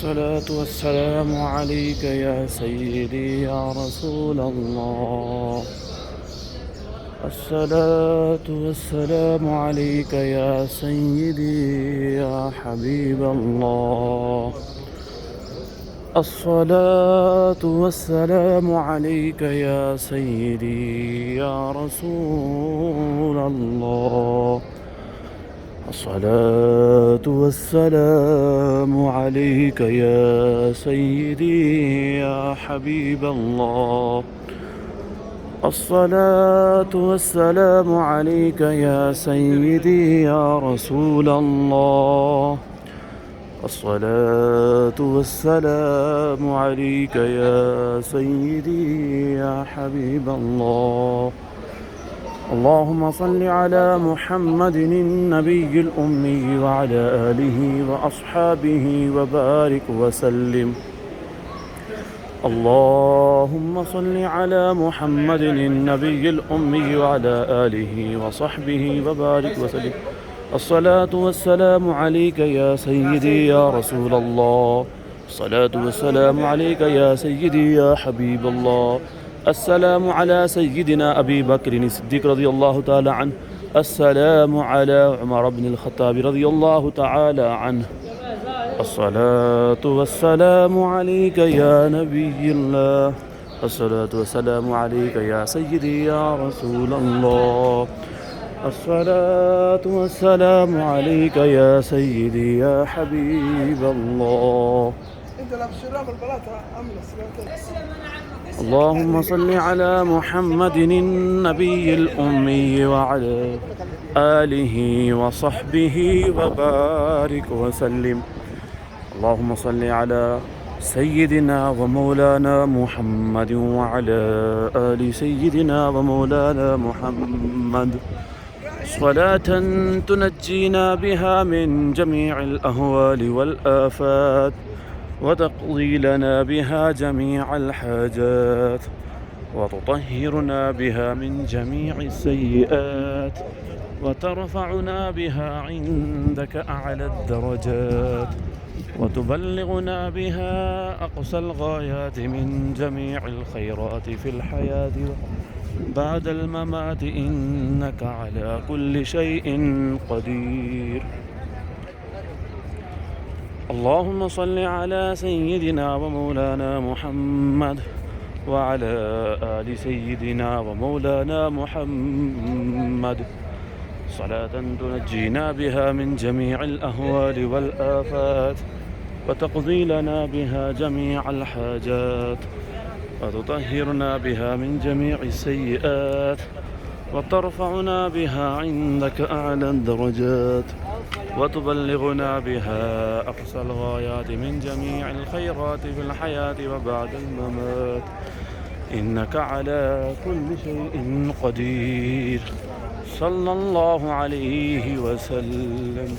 الصلاة والسلام عليك يا سيدي يا رسول الله. الصلاة والسلام عليك يا سيدي يا حبيب الله. الصلاة والسلام عليك يا سيدي يا رسول الله. الصلاة والسلام عليك يا سيدي يا حبيب الله. الصلاة والسلام عليك يا سيدي يا رسول الله. الصلاة والسلام عليك يا سيدي يا حبيب الله. اللهم صل على محمد النبي الأمي وعلى آله وأصحابه وبارك وسلم. اللهم صل على محمد النبي الأمي وعلى آله وصحبه وبارك وسلم. الصلاة والسلام عليك يا سيدي يا رسول الله. الصلاة والسلام عليك يا سيدي يا حبيب الله. السلام على سيدنا أبي بكر الصديق رضي الله تعالى عنه. السلام على عمر بن الخطاب رضي الله تعالى عنه. الصلاة والسلام عليك يا نبي الله. الصلاة والسلام عليك يا سيدي يا رسول الله. الصلاة والسلام عليك يا سيدي يا حبيب الله. اللهم صل على محمد النبي الأمي وعلى آله وصحبه وبارك وسلم. اللهم صل على سيدنا ومولانا محمد وعلى آل سيدنا ومولانا محمد صلاة تنجينا بها من جميع الأهوال والآفات وتقضي لنا بها جميع الحاجات وتطهرنا بها من جميع السيئات وترفعنا بها عندك أعلى الدرجات وتبلغنا بها أقصى الغايات من جميع الخيرات في الحياة بعد الممات إنك على كل شيء قدير. اللهم صل على سيدنا ومولانا محمد وعلى آل سيدنا ومولانا محمد صلاة تنجينا بها من جميع الأهوال والآفات وتقضي لنا بها جميع الحاجات وتطهرنا بها من جميع السيئات وترفعنا بها عندك أعلى الدرجات وتبلغنا بها أقصى الغايات من جميع الخيرات في الحياة وبعد الممات إنك على كل شيء قدير. صلى الله عليه وسلم.